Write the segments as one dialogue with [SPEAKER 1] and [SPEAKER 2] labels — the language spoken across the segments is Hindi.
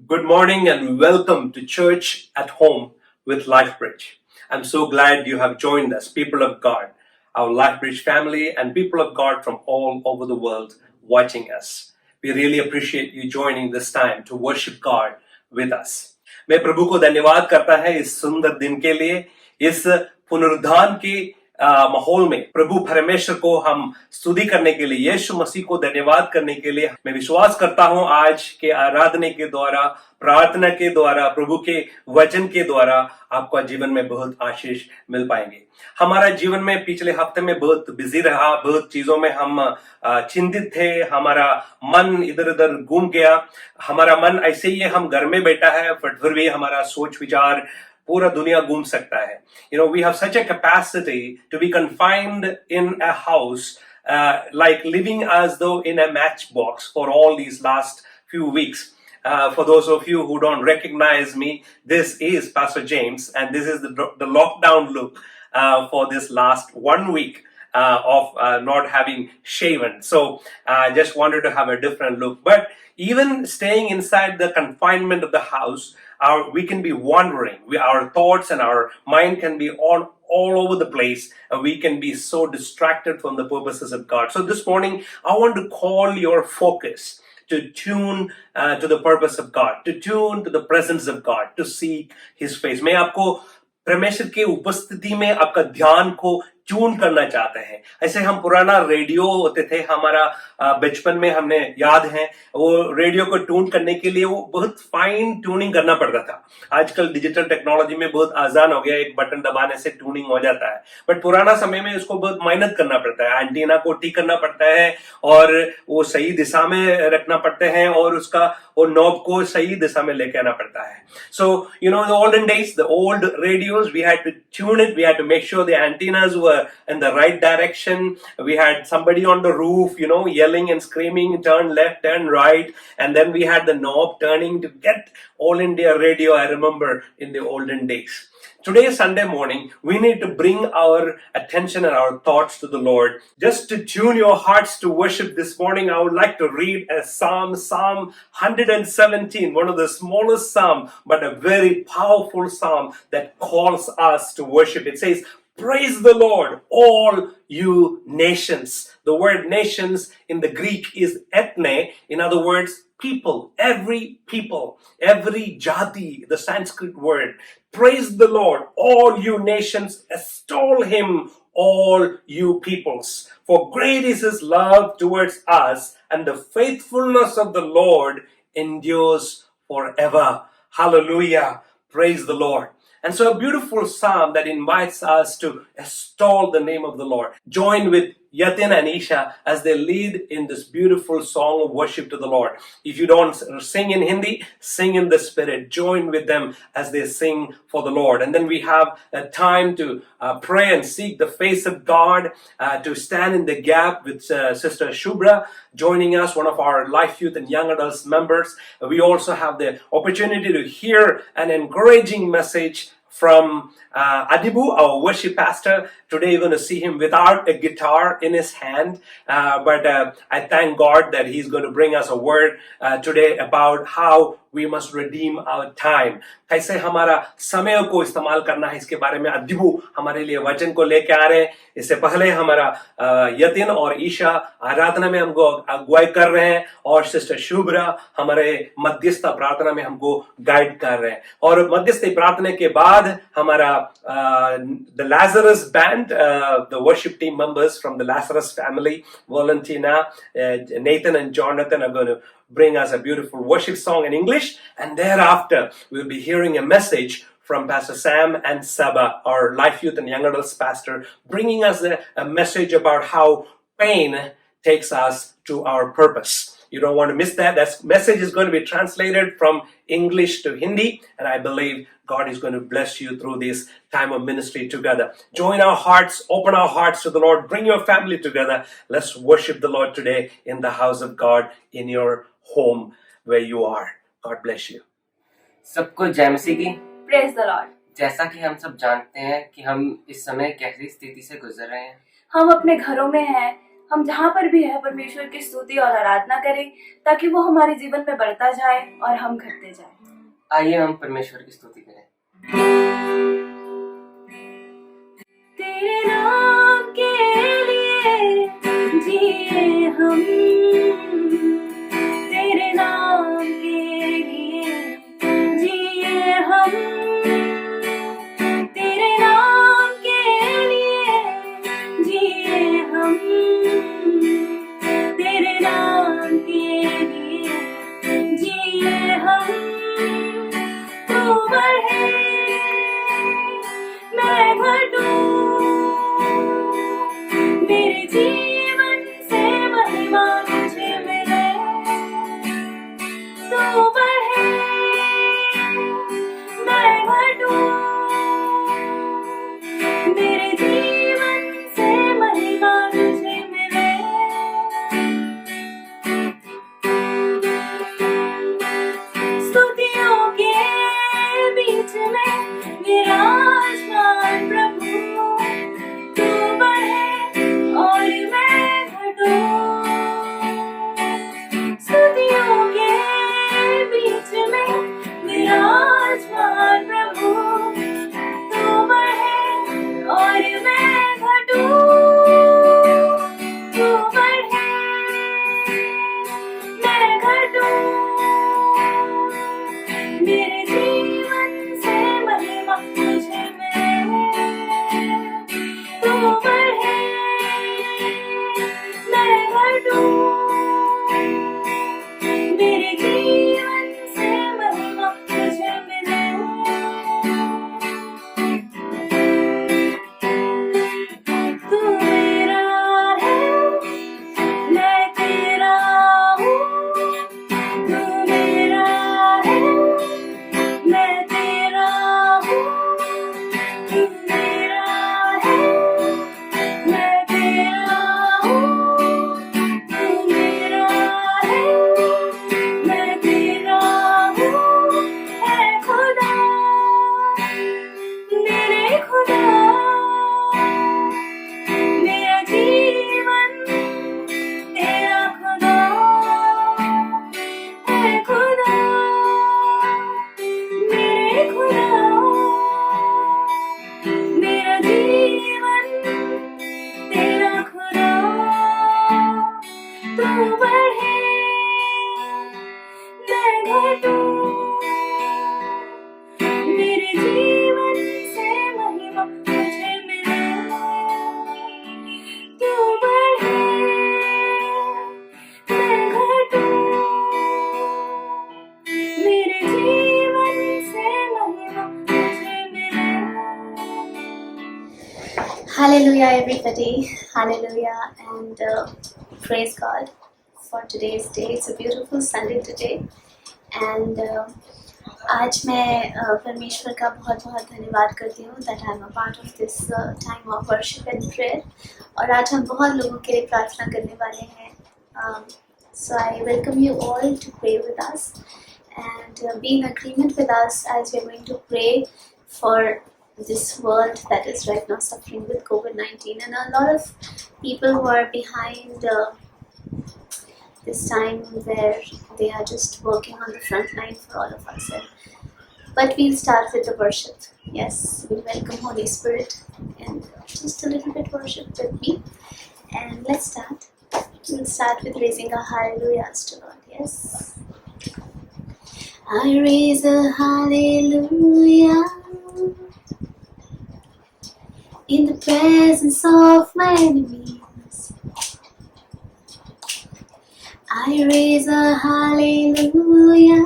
[SPEAKER 1] Good morning and welcome to Church at Home with LifeBridge. I'm so glad you have joined us, people of God, our LifeBridge family, and people of God from all over the world watching us. We really appreciate you joining this time to worship God with us. मैं प्रभु को धन्यवाद करता है इस सुंदर दिन के लिए, इस पुनरुद्धान की माहौल में प्रभु परमेश्वर को हम स्तुति करने के लिए, यीशु मसीह को धन्यवाद करने के लिए मैं विश्वास करता हूं आज के आराधना के द्वारा, प्रार्थना के द्वारा, प्रभु के वचन के द्वारा आपका जीवन में बहुत आशीष मिल पाएंगे। हमारा जीवन में पिछले हफ्ते में बहुत बिजी रहा, बहुत चीजों में हम चिंतित थे, हमारा मन इधर उधर घूम गया। हमारा मन ऐसे ही है, हम घर में बैठा है, फिर भी हमारा सोच विचार पूरा दुनिया घूम सकता है। We have such a capacity to be confined in a house, like living as though in a matchbox for all these last few weeks. For those of you who don't recognize me, this is Pastor James, and this is the lockdown look for this last 1 week of not having shaven. So I just wanted to have a different look. But even staying inside the confinement of the house, we can be wandering. Our thoughts and our mind can be all over the place, and we can be so distracted from the purposes of God. So this morning, I want to call your focus to tune to the purpose of God, to tune to the presence of God, to seek His face. मैं आपको परमेश्वर के उपस्थिति में आपका ध्यान को ट्यून करना चाहते हैं। ऐसे हम पुराना रेडियो होते थे, हमारा बचपन में हमने याद है, वो रेडियो को ट्यून करने के लिए वो बहुत फाइन ट्यूनिंग करना पड़ता था। आजकल डिजिटल टेक्नोलॉजी में बहुत आसान हो गया, एक बटन दबाने से ट्यूनिंग हो जाता है, बट पुराना समय में उसको बहुत मेहनत करना पड़ता है। एंटीना को ठीक करना पड़ता है और वो सही दिशा में रखना पड़ते हैं और उसका वो नॉब को सही दिशा में लेके आना पड़ता है। So the olden days, the old radios, we had to tune it, we had to make sure the antennas were in the right direction. We had somebody on the roof, yelling and screaming, turn left, turn right. And then we had the knob turning to get All India Radio, I remember in the olden days. Today, Sunday morning, we need to bring our attention and our thoughts to the Lord. Just to tune your hearts to worship this morning, I would like to read a psalm, Psalm 117, one of the smallest psalms, but a very powerful psalm that calls us to worship. It says, "Praise the Lord, all you nations." The word nations in the Greek is ethne. In other words, people, every jati, the Sanskrit word. Praise the Lord, all you nations, extol Him, all you peoples. For great is His love towards us, and the faithfulness of the Lord endures forever. Hallelujah. Praise the Lord. And so a beautiful psalm that invites us to extol the name of the Lord. Join with Yatin and Isha as they lead in this beautiful song of worship to the Lord. If you don't sing in Hindi, sing in the Spirit. Join with them as they sing for the Lord. And then we have a time to pray and seek the face of God, to stand in the gap with Sister Shubra joining us, one of our Life Youth and Young Adults members. We also have the opportunity to hear an encouraging message from Adibu, our worship pastor. Today you're going to see him without a guitar in his hand, but I thank God that he's going to bring us a word today about how we must redeem our time. कैसे हमारा समय को इस्तेमाल करना है, इसके बारे में अदिबू हमारे लिए वचन को लेके आ रहे हैं। इससे पहले हमारा यतिन और ईशा आराधना में हमको अगुवाई कर रहे हैं और सिस्टर शुभ्रा हमारे मध्यस्थ प्रार्थना में हमको गाइड कर रहे हैं। और मध्यस्थ प्रार्थना के बाद हमारा the Lazarus band, the worship team members from the Lazarus family, Valentina, Nathan and Jonathan are going to bring us a beautiful worship song in English, and thereafter we'll be hearing a message from Pastor Sam and Saba, our Life Youth and Young Adults pastor, bringing us a message about how pain takes us to our purpose. You don't want to miss that. That message is going to be translated from English to Hindi, and I believe God is going to bless you through this time of ministry together. Join our hearts, open our hearts to the Lord, bring your family together. Let's worship the Lord today in the house of God, in your home where you are. God bless you.
[SPEAKER 2] सबको जय मसीह की।
[SPEAKER 3] Praise the Lord.
[SPEAKER 2] जैसा कि हम सब जानते हैं कि हम इस समय कैसी स्थिति से गुजर रहे हैं।
[SPEAKER 3] हम अपने घरों में हैं, हम जहाँ पर भी है परमेश्वर की स्तुति और आराधना करें, ताकि वो हमारे जीवन में बढ़ता जाए और हम घटते जाए।
[SPEAKER 2] आइए हम परमेश्वर की स्तुति करें।
[SPEAKER 3] तेरे नाम के लिए जिए हम, तेरे नाम के लिए जिए हम, तेरे नाम के लिए जिए हम, तेरे नाम के लिए जिए हम। तू बढ़े मैं घटूं, मेरे जीवन से महिमा तुझे मिले। तू बढ़े मैं घटूं, मेरे जीवन से महिमा तुझे मिले। स्तुतियों के बीच में विराजमान प्रभु, तू बढ़े और मैं घटूं। स्तुतियों के बीच में विराजमान प्रभु, तू बढ़े और मैं घटूं। तू बढ़े मैं घटूं, मेरे जीवन से महिमा तुझे मिले। तू बढ़े मैं घटूं, मेरे जीवन से महिमा तुझे मिले। तू मेरा है मैं तेरा हूँ, तू मेरा है मैं तेरा हूँ, तू मेरा है मैं तेरा हूँ, तू मेरा है मैं तेरा हूँ। है खुदा मेरे खुदा, मेरा जीवन तेरा खुदा। है खुदा मेरे खुदा, मेरा जीवन तेरा खुदा। तू बढ़े मैं घटूं, मेरे जीवन से महिमा तुझे मिले। तू बढ़े मैं घटूं, मेरे जीवन से महिमा तुझे मिले।
[SPEAKER 4] Hallelujah, everybody. Hallelujah, and praise God for today's day. It's a beautiful Sunday today, and आज मैं परमेश्वर का बहुत बहुत धन्यवाद करती हूँ that I'm a part of this time of worship and prayer. और आज हम बहुत लोगों के लिए प्रार्थना करने वाले हैं. So I welcome you all to pray with us and be in agreement with us as we're going to pray for this world that is right now suffering with COVID-19, and a lot of people who are behind this time where they are just working on the front line for all of us. But we'll start with the worship. Yes, we welcome Holy Spirit and just a little bit worship with me. And let's start. We'll start with raising our hallelujahs to God. Yes. I raise a hallelujah in the presence of my enemies. I raise a hallelujah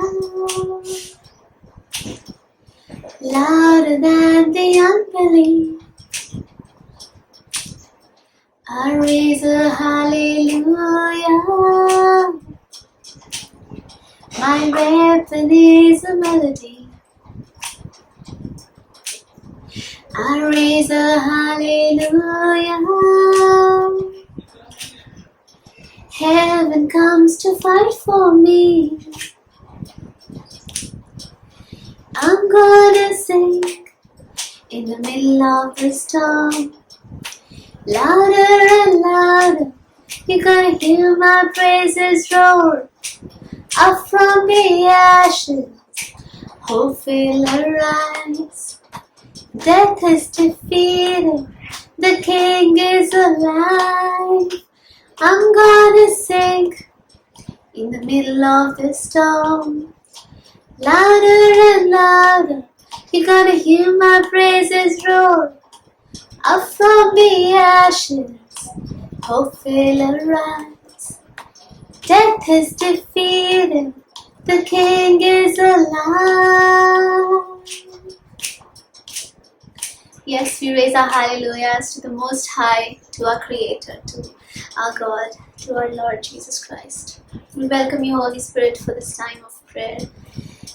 [SPEAKER 4] louder than the unbelief. I raise a hallelujah. My weapon is a melody. I raise a hallelujah. Heaven comes to fight for me. I'm gonna sing in the middle of the storm, louder and louder You're gonna hear my praises roar up from the ashes. Hope will arise. Death is defeated. The King is alive. I'm gonna sing in the middle of the storm. Louder and louder. You're gonna hear my praises roar up from the ashes. Hope will arise. Death is defeated. The King is alive. Yes, we raise our hallelujahs to the Most High, to our Creator, to our God, to our Lord Jesus Christ. We welcome you, Holy Spirit, for this time of prayer.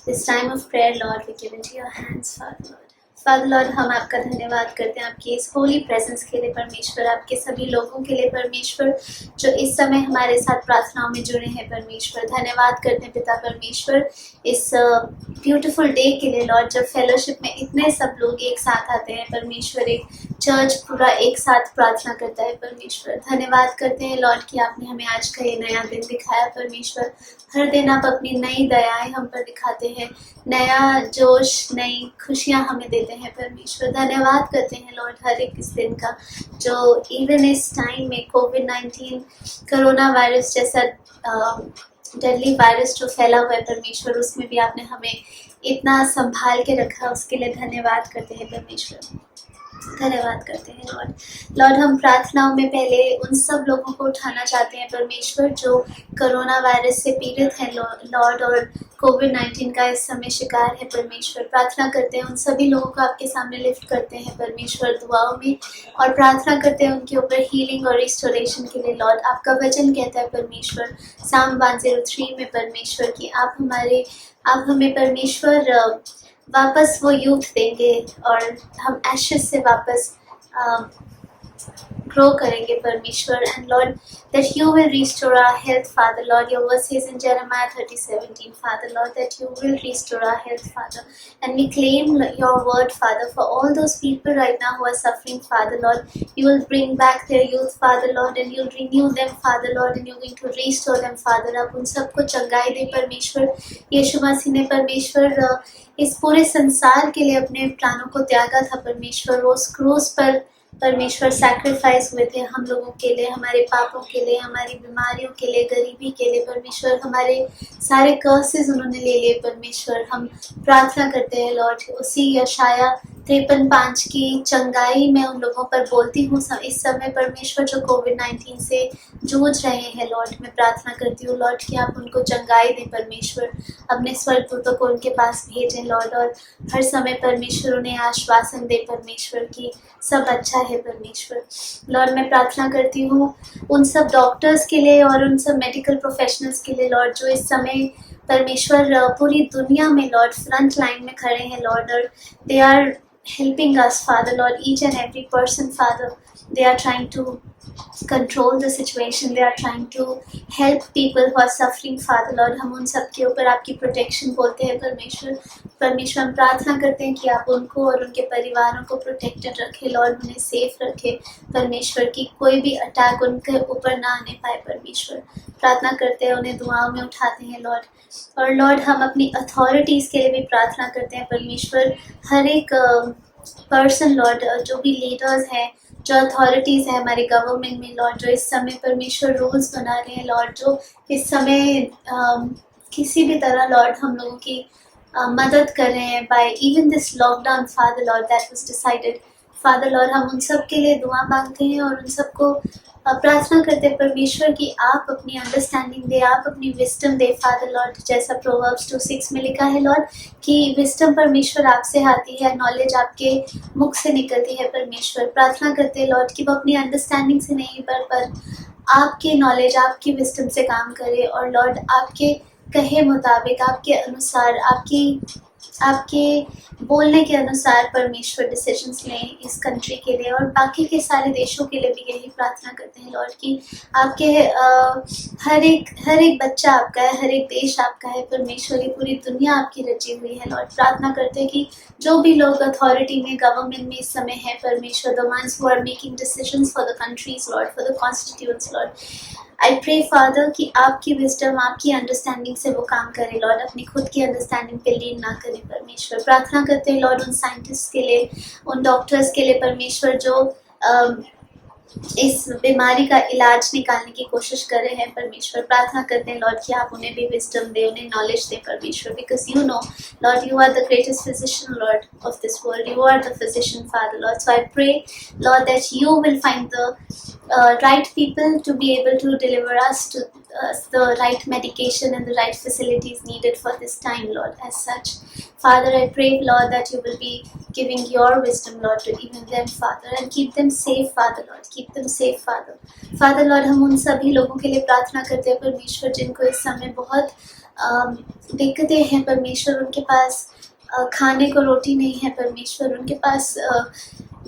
[SPEAKER 4] This time of prayer, Lord, we give into your hands, Father Lord. Father Lord, हम आपका धन्यवाद करते हैं आपकी इस होली प्रेजेंस के लिए परमेश्वर, आपके सभी लोगों के लिए परमेश्वर जो इस समय हमारे साथ प्रार्थनाओं में जुड़े हैं परमेश्वर। धन्यवाद करते हैं पिता परमेश्वर इस ब्यूटीफुल डे के लिए लॉर्ड, जब फेलोशिप में इतने सब लोग एक साथ आते हैं परमेश्वर, एक चर्च पूरा एक साथ प्रार्थना करता है परमेश्वर। धन्यवाद करते हैं लॉर्ड कि आपने हमें आज का ये नया दिन दिखाया परमेश्वर। हर दिन आप अपनी नई दयाएं हम पर दिखाते हैं, नया जोश, नई खुशियां हमें देते हैं परमेश्वर। धन्यवाद करते हैं लॉर्ड हर एक इस दिन का, जो इवन इस टाइम में कोविड-19 कोरोना वायरस जैसा डेडली वायरस जो फैला हुआ है परमेश्वर, उसमें भी आपने हमें इतना संभाल के रखा, उसके लिए धन्यवाद करते हैं परमेश्वर। धन्यवाद करते हैं लॉर्ड। लॉर्ड, हम प्रार्थनाओं में पहले उन सब लोगों को उठाना चाहते हैं परमेश्वर जो कोरोना वायरस से पीड़ित हैं लॉर्ड, और कोविड-19 का इस समय शिकार है परमेश्वर। प्रार्थना करते हैं उन सभी लोगों को आपके सामने लिफ्ट करते हैं परमेश्वर दुआओं में, और प्रार्थना करते हैं उनके ऊपर हीलिंग और रिस्टोरेशन के लिए लॉर्ड। आपका वचन कहता है परमेश्वर साम 103 में परमेश्वर कि आप हमें परमेश्वर वापस वो यूथ देंगे और हम एशेस से वापस ग्रो करेंगे परमेश्वर। And Lord, that you will restore our health, Father Lord. Your word says in Jeremiah 30:17, Father Lord, that you will restore our health, Father. And we claim your word, Father, for all those people right now who are suffering, Father Lord. You will bring back their youth, Father Lord, and you'll renew them, Father Lord, and you're going to restore them, Father. आप उन सबको चंगाई दे परमेश्वर। यीशु मसीह ने परमेश्वर इस पूरे संसार के लिए अपने प्राणों को त्यागा था परमेश्वर। वो उस क्रूस पर परमेश्वर सैक्रिफाइस हुए थे हम लोगों के लिए, हमारे पापों के लिए, हमारी बीमारियों के लिए, गरीबी के लिए परमेश्वर। हमारे सारे कर्सेस उन्होंने ले लिए परमेश्वर। हम प्रार्थना करते हैं लॉर्ड, उसी यशाया 53:5 की चंगाई मैं उन लोगों पर बोलती हूँ इस समय परमेश्वर जो कोविड-19 से जूझ रहे हैं लॉर्ड। मैं प्रार्थना करती हूँ लॉर्ड कि आप उनको चंगाई दें परमेश्वर, अपने स्वर्गदूतों को उनके पास भेजें लॉर्ड, और हर समय परमेश्वर उन्हें आश्वासन दे परमेश्वर कि सब अच्छा है परमेश्वर। लॉर्ड, मैं प्रार्थना करती हूँ उन सब डॉक्टर्स के लिए और उन सब मेडिकल प्रोफेशनल्स के लिए लॉर्ड जो इस समय परमेश्वर पूरी दुनिया में लॉर्ड फ्रंट लाइन में खड़े हैं लॉर्ड, और they are helping us, Father Lord, each and every person, Father. They are trying to control the situation. They are trying to help people who are suffering, Father Lord. हम उन सब के ऊपर आपकी प्रोटेक्शन बोलते हैं परमेश्वर। हम प्रार्थना करते हैं कि आप उनको और उनके परिवारों को प्रोटेक्टेड रखें लॉर्ड, उन्हें सेफ रखें परमेश्वर, कि कोई भी अटैक उनके ऊपर ना आने पाए परमेश्वर। प्रार्थना करते हैं, उन्हें दुआओं में उठाते हैं लॉर्ड। और लॉर्ड, हम अपनी अथॉरिटीज़ के लिए भी प्रार्थना करते हैं परमेश्वर। हर एक पर्सन लॉर्ड, जो भी लीडर्स हैं, जो अथॉरिटीज़ हैं हमारे गवर्नमेंट में लॉर्ड, जो इस समय परमेश्वर रूल्स बना रहे हैं लॉर्ड, जो इस समय किसी भी तरह लॉर्ड हम लोगों की मदद कर रहे हैं by even this lockdown father lord that was decided father lord, हम उन सब के लिए दुआ मांगते हैं और उन सबको प्रार्थना करते हैं परमेश्वर कि आप अपनी अंडरस्टैंडिंग दे, आप अपनी विस्डम दे फादर लॉर्ड, जैसा प्रोवर्ब्स 2:6 में लिखा है लॉर्ड कि विस्डम परमेश्वर आपसे आती है, नॉलेज आपके मुख से निकलती है परमेश्वर। प्रार्थना करते हैं लॉर्ड कि वो अपनी अंडरस्टैंडिंग से नहीं पर आपके नॉलेज, आपकी विस्डम से काम करे, और लॉर्ड आपके कहे मुताबिक, आपके अनुसार, आपकी आपके बोलने के अनुसार परमेश्वर डिसीजंस लें इस कंट्री के लिए और बाकी के सारे देशों के लिए भी यही प्रार्थना करते हैं लॉर्ड कि आपके हर एक बच्चा आपका है, हर एक देश आपका है परमेश्वर, ये पूरी दुनिया आपकी रची हुई है लॉर्ड। प्रार्थना करते हैं कि जो भी लोग अथॉरिटी में, गवर्नमेंट में इस समय है परमेश्वर, the ones who are making decisions for the countries lord, for the constituents lord, I pray father कि आपकी विजडम, आपकी अंडरस्टैंडिंग से वो काम करे लॉर्ड, अपनी खुद की अंडरस्टैंडिंग पे लीन ना करें परमेश्वर। प्रार्थना करते हैं लॉर्ड उन साइंटिस्ट के लिए, उन डॉक्टर्स के लिए परमेश्वर जो इस बीमारी का इलाज निकालने की कोशिश कर रहे हैं परमेश्वर। प्रार्थना करते हैं लॉर्ड कि आप उन्हें भी विजडम दे, उन्हें नॉलेज दे परमेश्वर, because you know lord you are the greatest physician lord of this world, you are the physician father lord. So I pray lord that you will find the right people to be able to deliver us to the right medication and the right facilities needed for this time Lord. As such Father, I pray Lord that you will be giving your wisdom Lord to even them Father, and keep them safe Father Lord, keep them safe Father Lord। हम उन सभी लोगों के लिए प्रार्थना करते हैं परमेश्वर जिनको इस समय बहुत दिक्कतें हैं परमेश्वर, उनके पास खाने को रोटी नहीं है परमेश्वर, उनके पास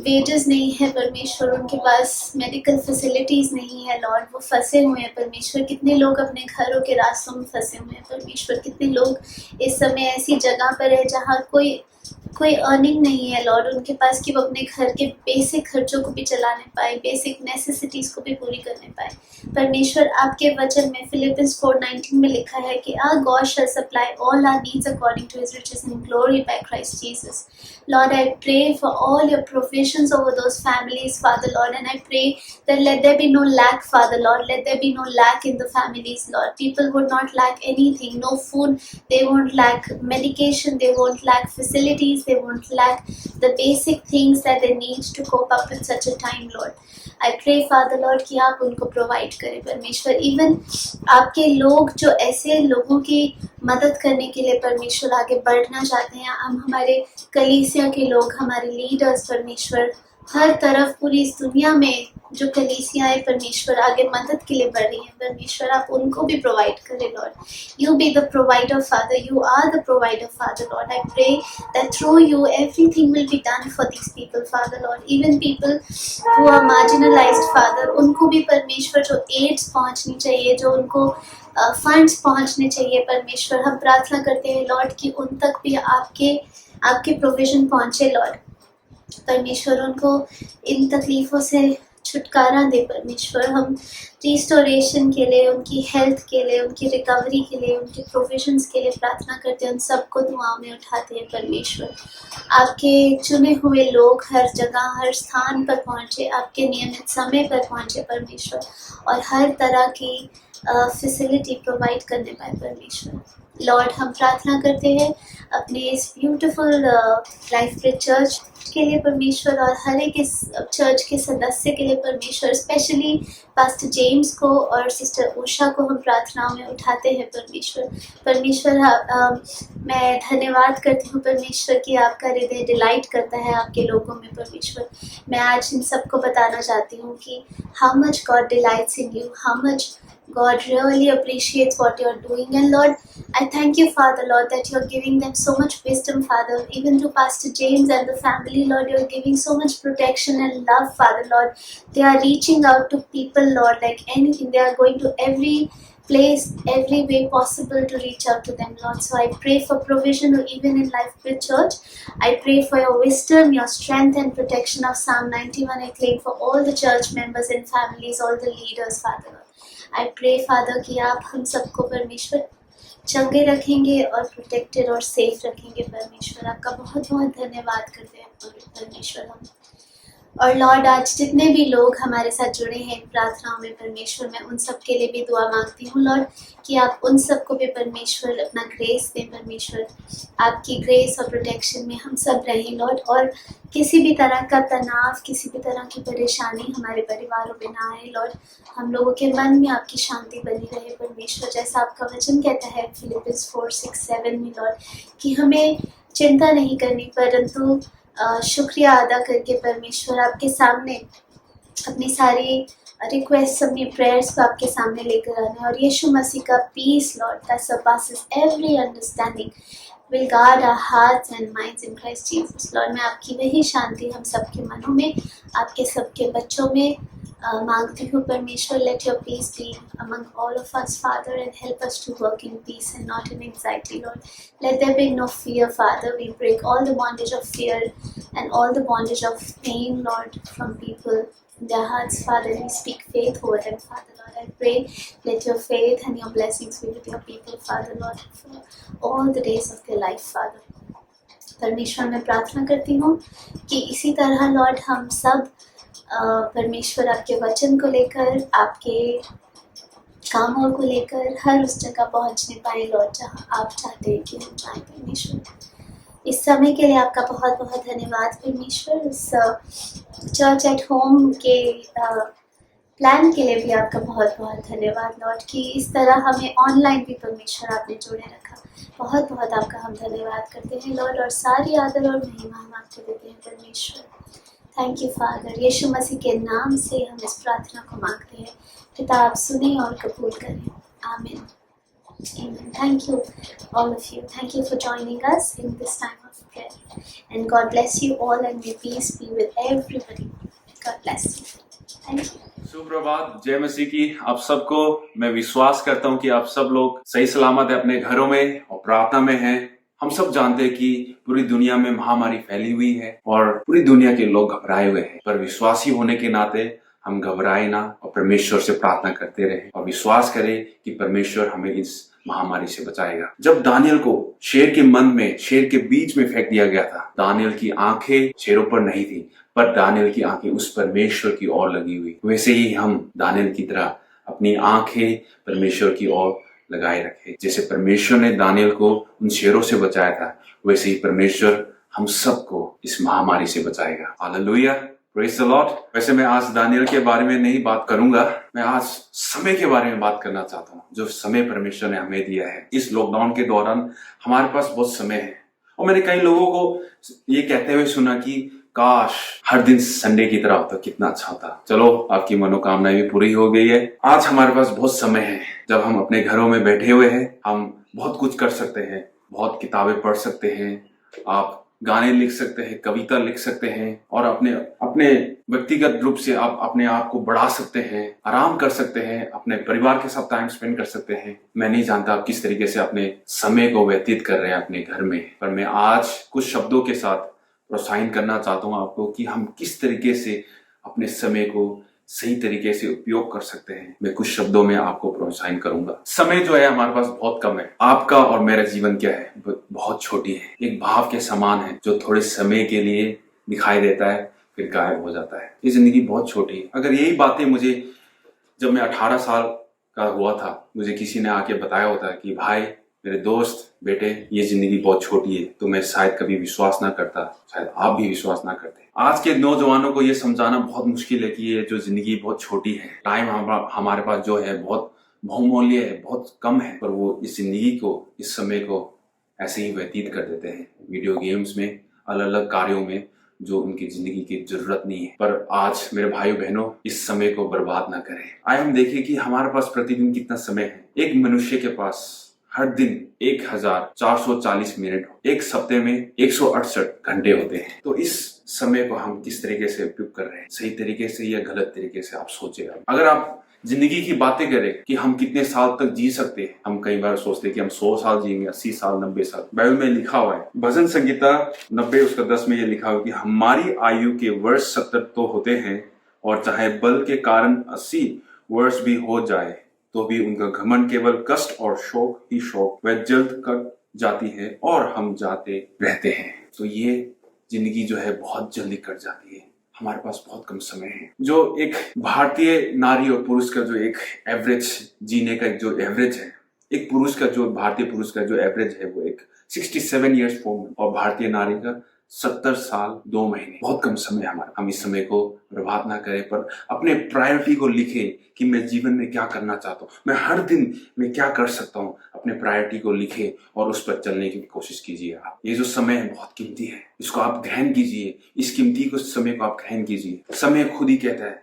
[SPEAKER 4] वेजेस नहीं है परमेश्वर, उनके पास मेडिकल फैसिलिटीज़ नहीं है लॉर्ड, वो फंसे हुए हैं परमेश्वर। कितने लोग अपने घरों के रास्तों में फंसे हुए हैं परमेश्वर, कितने लोग इस समय ऐसी जगह पर है जहाँ कोई अर्निंग नहीं है लॉर्ड उनके पास कि वो अपने घर के बेसिक खर्चों को भी चलाने पाए, बेसिक नेसेसिटीज़ को भी पूरी करने पाए परमेश्वर। आपके वचन में फिलिपियंस 4:19 में लिखा है कि our God shall supply all our needs according to his riches in glory by Christ Jesus. Lord, I pray for all your provisions over those families, Father Lord, and I pray that let there be no lack, Father Lord, let there be no lack in the families, Lord. People would not lack anything, no food, they won't lack medication, they won't lack facilities, they won't lack the basic things that they need to cope up with such a time, Lord. I pray, Father Lord, कि आप उनको प्रोवाइड करें परमेश्वर। इवन आपके लोग जो ऐसे लोगों की मदद करने के लिए परमेश्वर आगे बढ़ना चाहते हैं, हम हमारे कलीसिया के लोग, हमारे लीडर्स परमेश्वर, हर तरफ पूरी इस दुनिया में जो कलीसियाएं परमेश्वर आगे मदद के लिए बढ़ रही हैं परमेश्वर, आप उनको भी प्रोवाइड करें lord. You be the provider father, you are the provider father lord. I pray that through you everything will be done for these people father lord. Even people who are marginalised father, उनको भी परमेश्वर जो एड्स पहुंचनी चाहिए, जो उनको फंड्स पहुंचने चाहिए परमेश्वर, हम प्रार्थना करते हैं लॉर्ड कि उन तक भी आपके प्रोविजन पहुंचे लॉर्ड परमेश्वर, उनको इन तकलीफ़ों से छुटकारा दे परमेश्वर। हम रिस्टोरेशन के लिए, उनकी हेल्थ के लिए, उनकी रिकवरी के लिए, उनके प्रोविजंस के लिए प्रार्थना करते हैं, उन सबको दुआओं में उठाते हैं परमेश्वर। आपके चुने हुए लोग हर जगह, हर स्थान पर पहुँचे, आपके नियमित समय पर पहुँचे परमेश्वर, और हर तरह की फैसिलिटी प्रोवाइड करने पाए परमेश्वर। लॉर्ड, हम प्रार्थना करते हैं अपने इस ब्यूटीफुल लाइफ ब्रिज चर्च के लिए परमेश्वर, और हर एक इस चर्च के सदस्य के लिए परमेश्वर, स्पेशली पास्टर जेम्स को और सिस्टर उषा को हम प्रार्थनाओं में उठाते हैं परमेश्वर। मैं धन्यवाद करती हूँ परमेश्वर कि आपका हृदय डिलाइट करता है आपके लोगों में परमेश्वर। मैं आज इन सबको बताना चाहती हूँ कि how much God delights in you, how much God really appreciates what you're doing. And Lord, I thank you, Father, Lord, that you're giving them so much wisdom, Father. Even to Pastor James and the family, Lord, you're giving so much protection and love, Father, Lord. They are reaching out to people, Lord, like anything. They are going to every place, every way possible to reach out to them, Lord. So I pray for provision even in Life Bridge Church. I pray for your wisdom, your strength and protection of Psalm 91. I claim for all the church members and families, all the leaders, Father, Lord. I pray, Father, कि आप हम सबको परमेश्वर चंगे रखेंगे और प्रोटेक्टेड और सेफ रखेंगे परमेश्वर। आपका बहुत बहुत धन्यवाद करते हैं परमेश्वर हम। और लॉर्ड, आज जितने भी लोग हमारे साथ जुड़े हैं प्रार्थनाओं में परमेश्वर, मैं उन सब के लिए भी दुआ मांगती हूँ लॉर्ड कि आप उन सबको भी परमेश्वर अपना ग्रेस दें परमेश्वर। आपकी ग्रेस और प्रोटेक्शन में हम सब रहें लॉर्ड, और किसी भी तरह का तनाव, किसी भी तरह की परेशानी हमारे परिवारों में ना आए लॉर्ड। हम लोगों के मन में आपकी शांति बनी रहे परमेश्वर, जैसा आपका वचन कहता है फिलिपियंस 4:6-7 में लॉर्ड, कि हमें चिंता नहीं करनी परंतु शुक्रिया अदा करके परमेश्वर आपके सामने अपनी सारी रिक्वेस्ट, अपनी प्रेयर्स को आपके सामने लेकर आना, और यीशु मसीह का peace lord that surpasses every understanding will guard our hearts and minds in Christ Jesus. Lord, मैं आपकी वही शांति हम सबके मनों में, आपके सबके बच्चों में मांगती हूँ परमेश्वर. Let your peace be among all of us, Father, and help us to work in peace and not in anxiety, Lord. Let there be no fear, Father. We break all the bondage of fear and all the bondage of pain, Lord, from people in their hearts, Father. We speak faith over them, Father, Lord. I pray, let your faith and your blessings be with your people, Father, Lord, for all the days of their life, Father. परमेश्वर मैं प्रार्थना करती हूँ कि इसी तरह लॉर्ड हम सब परमेश्वर आपके वचन को लेकर, आपके कामों को लेकर हर उस जगह पहुँचने पाए लॉर्ड जहाँ आप चाहते हैं कि हम जाएं परमेश्वर. इस समय के लिए आपका बहुत बहुत धन्यवाद परमेश्वर. इस चर्च एट होम के प्लान के लिए भी आपका बहुत बहुत धन्यवाद लॉर्ड कि इस तरह हमें ऑनलाइन भी परमेश्वर आपने जोड़े रखा. बहुत बहुत आपका हम धन्यवाद करते हैं लॉर्ड और सारी आदर और महिमा हम आपको देते हैं परमेश्वर. Thank you father. यीशु मसीह के नाम से हम इस प्रार्थना को मांगते हैं. पिता आप सुने और कबूल करें. आमीन. Amen. Thank you, all of you. Thank you for joining us in this time of prayer. And God bless you all and may peace be with everybody. God bless you. Thank you.
[SPEAKER 5] सुप्रभात. जय मसीह की आप सबको. मैं विश्वास करता हूं कि आप सब लोग सही सलामत है अपने घरों में और प्रार्थना में हैं. हम सब जानते हैं कि पूरी दुनिया में महामारी फैली हुई है और पूरी दुनिया के लोग घबराए हुए हैं, पर विश्वासी होने के नाते हम घबराए ना और परमेश्वर से प्रार्थना करते रहे और विश्वास करें कि परमेश्वर हमें इस महामारी से बचाएगा. जब दानियल को शेर के मन में, शेर के बीच में फेंक दिया गया था, दानियल की आंखें शेरों पर नहीं थी, पर दानियल की आंखें उस परमेश्वर की ओर लगी हुई. वैसे ही हम दानियल की तरह अपनी आंखें परमेश्वर की ओर लगाए रखे. जैसे परमेश्वर ने दानियल को उन शेरों से बचाया था, वैसे ही परमेश्वर हम सबको इस महामारी से बचाएगा. हालेलुया. Praise the Lord. वैसे मैं आज दानियल के बारे में नहीं बात करूंगा, मैं आज समय के बारे में बात करना चाहता हूँ जो समय परमेश्वर ने हमें दिया है. इस लॉकडाउन के दौरान हमारे पास बहुत समय है और मैंने कई लोगों को ये कहते हुए सुना कि काश हर दिन संडे की तरह होता, कितना अच्छा होता. चलो आपकी मनोकामनाएं भी पूरी हो गई है. आज हमारे पास बहुत समय है. जब हम अपने घरों में बैठे हुए हैं, हम बहुत कुछ कर सकते हैं. बहुत किताबें पढ़ सकते हैं, आप गाने लिख सकते हैं, कविता लिख सकते हैं और अपने व्यक्तिगत रूप से आप अपने आप को बढ़ा सकते हैं, आराम कर सकते हैं, अपने परिवार के साथ टाइम स्पेंड कर सकते हैं. मैं नहीं जानता आप किस तरीके से अपने समय को व्यतीत कर रहे हैं अपने घर में, पर मैं आज कुछ शब्दों के साथ प्रोत्साहित करना चाहता हूं आपको कि हम किस तरीके से अपने समय को सही तरीके से उपयोग कर सकते हैं. मैं कुछ शब्दों में आपको प्रोत्साहित करूंगा. समय जो है हमारे पास बहुत कम है. आपका और मेरा जीवन क्या है, बहुत छोटी है. एक भाव के समान है जो थोड़े समय के लिए दिखाई देता है फिर गायब हो जाता है. ये जिंदगी बहुत छोटी है. अगर यही बातें मुझे जब मैं 18 साल का हुआ था, मुझे किसी ने आके बताया होता कि भाई, मेरे दोस्त, बेटे, ये जिंदगी बहुत छोटी है, तो मैं शायद कभी विश्वास ना करता, शायद आप भी विश्वास ना करते. आज के नौजवानों को ये समझाना बहुत मुश्किल है कि ये जो जिंदगी बहुत छोटी है, टाइम हमारे पास जो है बहुत बहुमूल्य है, बहुत कम है, पर वो इस जिंदगी को, इस समय को ऐसे ही व्यतीत कर देते हैं वीडियो गेम्स में, अलग अलग कार्यों में जो उनकी जिंदगी की जरूरत नहीं है. पर आज मेरे भाइयों बहनों, इस समय को बर्बाद ना करें. आइए हम देखें कि हमारे पास प्रतिदिन कितना समय है. एक मनुष्य के पास हर दिन 1440 मिनट, एक सप्ताह में 168 घंटे होते हैं. तो इस समय को हम किस तरीके से उपयोग कर रहे हैं, सही तरीके से या गलत तरीके से, आप सोचिए. अगर आप जिंदगी की बातें करें कि हम कितने साल तक जी सकते हैं, हम कई बार सोचते हैं कि हम 100 साल जिएंगे, 80 साल, 90 साल. बाइबल में लिखा हुआ है, भजन संगीता 90 उसका 10 में ये लिखा हुआ है कि हमारी आयु के वर्ष 70 तो होते हैं और चाहे बल के कारण 80 वर्ष भी हो जाए तो भी उनका घमंड केवल कष्ट और शोक ही शोक, वह जल्द कट जाती है और हम जाते रहते हैं. तो ये जिंदगी जो है बहुत जल्दी कट जाती है. हमारे पास बहुत कम समय है. जो एक भारतीय नारी और पुरुष का जो एक एवरेज जीने का जो एवरेज है, एक पुरुष का जो, भारतीय पुरुष का जो एवरेज है वो एक 67 ईयर्स और भारतीय नारी का 70 साल 2 महीने. बहुत कम समय हमारा. हम इस समय को बर्बाद ना करें, पर अपने प्रायोरिटी को लिखें कि मैं जीवन में क्या करना चाहता हूँ, मैं हर दिन में क्या कर सकता हूँ. अपने प्रायोरिटी को लिखें और उस पर चलने की कोशिश कीजिए. आप ये जो समय है बहुत कीमती है, इसको आप ग्रहण कीजिए. इस कीमती को समय को आप ग्रहण कीजिए. समय खुद ही कहता है,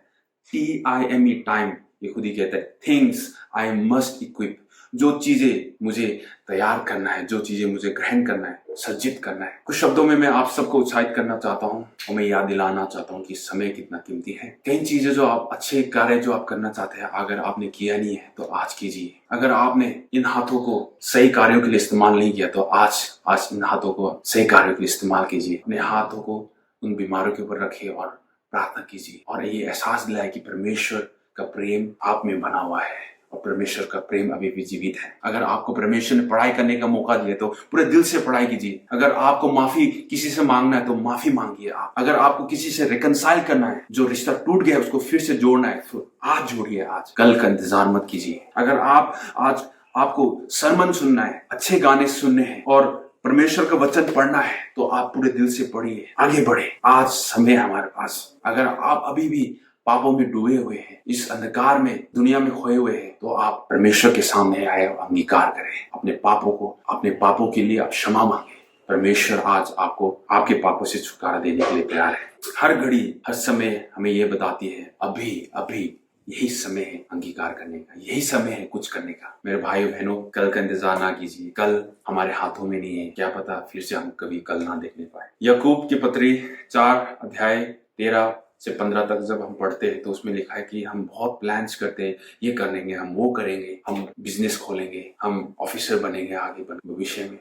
[SPEAKER 5] TIME, टाइम, ये खुद ही कहता है, थिंग्स आई मस्ट इक्विप, जो चीजें मुझे तैयार करना है, जो चीजें मुझे ग्रहण करना है, सज्जित करना है। कुछ शब्दों में मैं आप सबको उत्साहित करना चाहता हूँ और मैं याद दिलाना चाहता हूँ कि समय कितना कीमती है। कई चीजें जो आप अच्छे कार्य जो आप करना चाहते हैं, अगर आपने किया नहीं है तो आज कीजिए। अगर आपने इन हाथों को सही कार्यों के लिए इस्तेमाल नहीं किया तो आज इन हाथों को सही कार्यों के लिए इस्तेमाल कीजिए। अपने हाथों को उन बीमारियों के ऊपर रखिए और प्रार्थना कीजिए और ये एहसास दिलाए कि परमेश्वर का प्रेम आप में बना हुआ है और परमेश्वर का प्रेम अभी भी जीवित है। अगर आपको परमेश्वर ने पढ़ाई करने का मौका दिया तो पूरे दिल से पढ़ाई कीजिए। अगर आपको माफी किसी से मांगना है तो माफी मांगिए आप। अगर आपको किसी से रिकंसाइल करना है, जो रिश्ता टूट गया है उसको फिर से जोड़ना है, तो आज जोड़िए। आज कल का इंतजार मत कीजिए। अगर आज आपको सरमन सुनना है, अच्छे गाने सुनने हैं और परमेश्वर का वचन पढ़ना है तो आप पूरे दिल से पढ़िए, आगे बढ़े। आज समय है हमारे पास। अगर आप अभी भी पापों में डूबे हुए हैं, इस अंधकार में दुनिया में खोए हुए हैं, तो आप परमेश्वर के सामने आए और अंगीकार करें अपने पापों के लिए आप क्षमा मांगे। परमेश्वर आज आपको आपके पापों से छुटकारा देने के लिए तैयार है। हर घड़ी हर समय हमें ये बताती है अभी यही समय है अंगीकार करने का, यही समय है कुछ करने का। मेरे भाइयों बहनों, कल का इंतजार ना कीजिए। कल हमारे हाथों में नहीं है, क्या पता फिर से हम कभी कल ना देखने पाए। याकूब की पत्री 4 अध्याय 13 से 15 तक जब हम पढ़ते हैं तो उसमें लिखा है कि हम बहुत प्लान्स करते हैं, ये करेंगे, हम वो करेंगे, हम बिजनेस खोलेंगे, हम ऑफिसर बनेंगे आगे भविष्य में।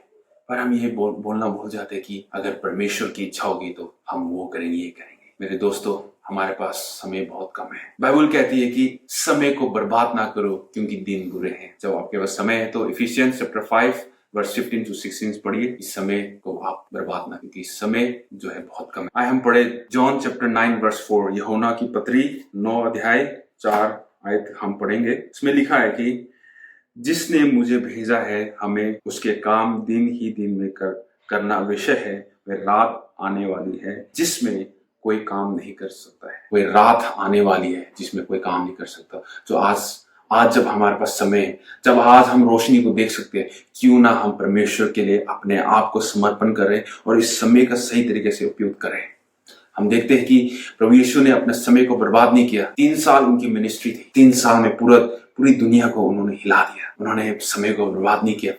[SPEAKER 5] पर हम ये बोलना भूल जाते हैं कि अगर परमेश्वर की इच्छा होगी तो हम वो करेंगे, ये करेंगे। मेरे दोस्तों, हमारे पास समय बहुत कम है। बाइबल कहती है कि समय को बर्बाद ना करो क्योंकि दिन बुरे हैं। जब आपके पास समय है तो इफिशियंस चैप्टर 5 वर्स 15 to 16 पढ़िए। इस समय को आप बर्बाद ना, क्योंकि समय जो है बहुत कम है। आइए हम पढ़े जॉन चैप्टर 9 वर्स 4, यूहन्ना की पत्री 9 अध्याय 4 आयत हम पढ़ेंगे। इसमें लिखा है कि जिसने मुझे भेजा है हमें उसके काम दिन ही दिन में करना विषय है। वह रात आने वाली है जिसमें कोई काम नहीं कर सकता है। वह रात आने वाली है जिसमें कोई काम नहीं कर सकता। जो आज जब हमारे पास समय है, जब आज हम रोशनी को देख सकते हैं, क्यों ना हम परमेश्वर के लिए अपने आप को समर्पण करें और इस समय का सही तरीके से उपयोग करें। हम देखते हैं कि प्रभु यीशु ने अपने समय को बर्बाद नहीं किया। 3 साल उनकी मिनिस्ट्री थी। 3 साल में पूरी दुनिया को उन्होंने हिला दिया। उन्होंने समय को बर्बाद नहीं किया।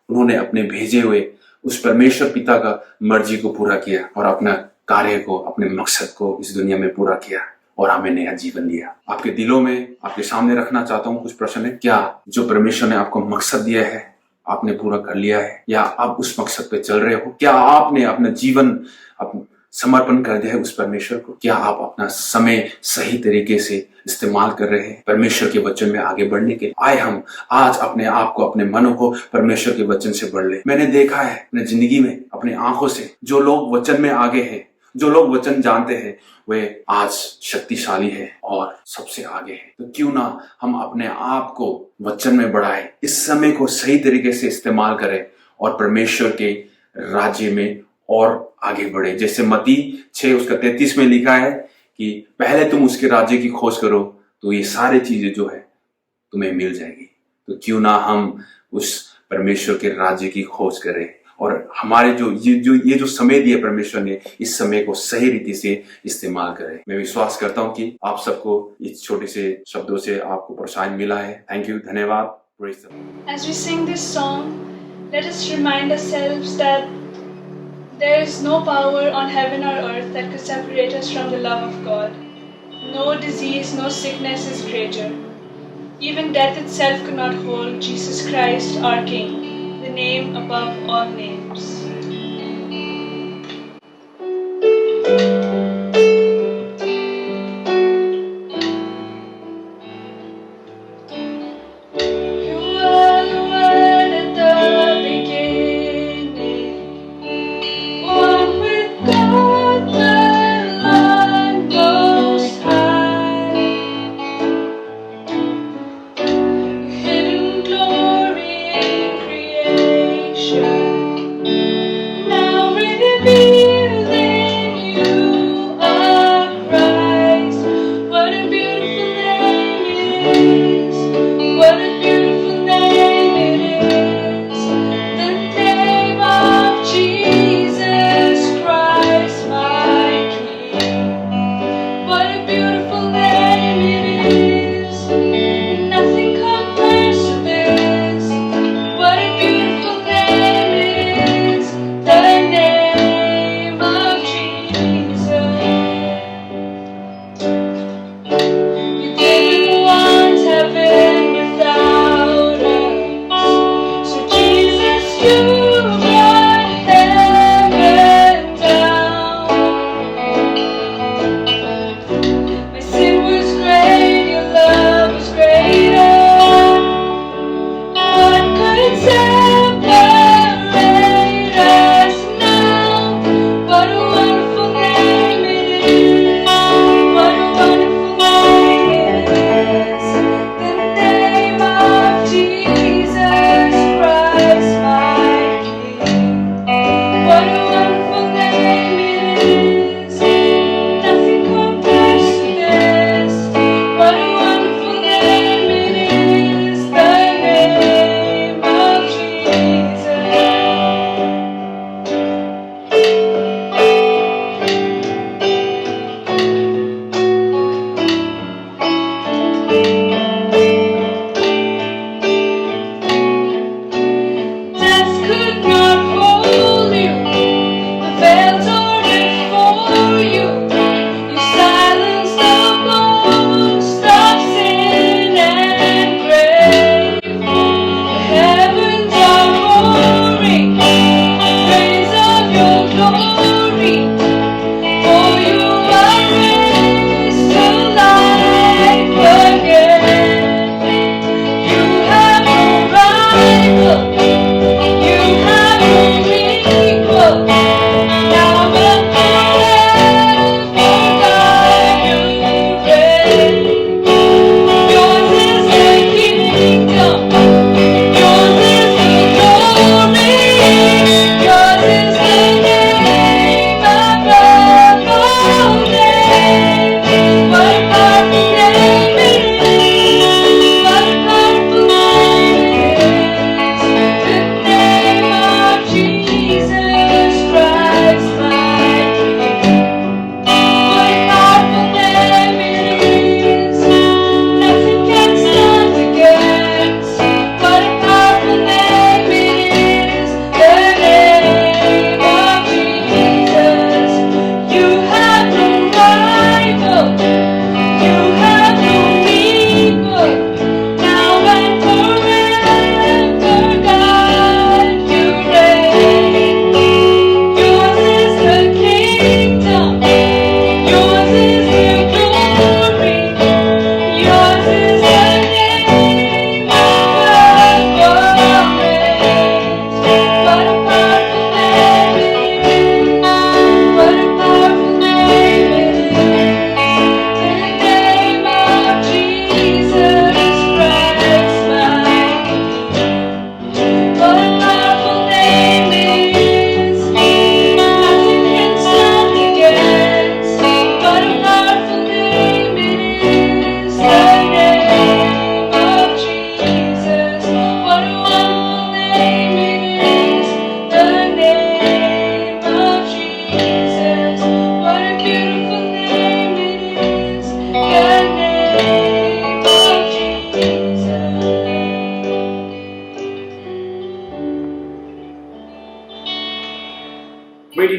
[SPEAKER 5] उन्होंने अपने भेजे हुए उस परमेश्वर पिता का मर्जी को पूरा किया और अपना कार्य को, अपने मकसद को इस दुनिया में पूरा किया और हमें नया जीवन दिया। आपके दिलों में आपके सामने रखना चाहता हूँ कुछ प्रश्न है। क्या जो परमेश्वर ने आपको मकसद दिया है आपने पूरा कर लिया है, या आप उस मकसद पे चल रहे हो? क्या आपने अपना जीवन समर्पण कर दिया है उस परमेश्वर को? क्या आप अपना समय सही तरीके से इस्तेमाल कर रहे हैं परमेश्वर के वचन में आगे बढ़ने के? आए हम आज अपने आप को, अपने मनों को परमेश्वर के वचन से बढ़ ले। मैंने देखा है अपने जिंदगी में, अपने आंखों से, जो लोग वचन में आगे हैं, जो लोग वचन जानते हैं, वे आज शक्तिशाली है और सबसे आगे है। तो क्यों ना हम अपने आप को वचन में बढ़ाएं, इस समय को सही तरीके से इस्तेमाल करें और परमेश्वर के राज्य में और आगे बढ़े। जैसे मत्ती 6 उसका 33 में लिखा है कि पहले तुम उसके राज्य की खोज करो तो ये सारी चीजें जो है तुम्हें मिल जाएगी। तो क्यों ना हम उस परमेश्वर के राज्य की खोज करें और हमारे ये जो समय दिया परमेश्वर ने, इस समय को सही रीति से इस्तेमाल करें। मैं विश्वास करता हूं कि आप सबको इस छोटे से शब्दों से आपको प्रोत्साहन मिला है। थैंक यू, धन्यवाद।
[SPEAKER 6] As we sing this song, let us remind ourselves that there is no power on heaven or earth that could separate us from the love of God. No disease, no sickness is greater. Even death itself could not hold Jesus Christ, our King, the name above all names.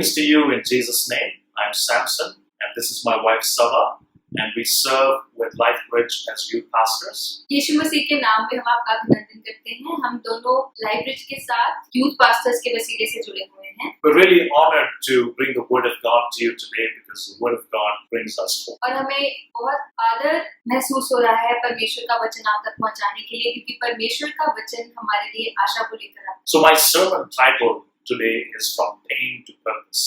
[SPEAKER 7] Greetings to you in Jesus' name. I'm Samson, and this is my wife Sava, and we serve with LifeBridge as youth pastors.
[SPEAKER 3] यीशु मसीह के नाम में हम आपका अभिनंदन करते हैं। हम दोनों लाइब्रिज के साथ यूथ पास्टर्स के वसीले से जुड़े हुए हैं
[SPEAKER 7] We're really honored to bring the Word of God to you today because the Word of God brings us hope.
[SPEAKER 3] और हमें बहुत आदर महसूस हो रहा है परमेश्वर का वचन आप तक पहुंचाने के लिए, क्योंकि परमेश्वर का वचन हमारे लिए आशा को लेकर आता है।
[SPEAKER 7] So my sermon title today is From Pain to Purpose.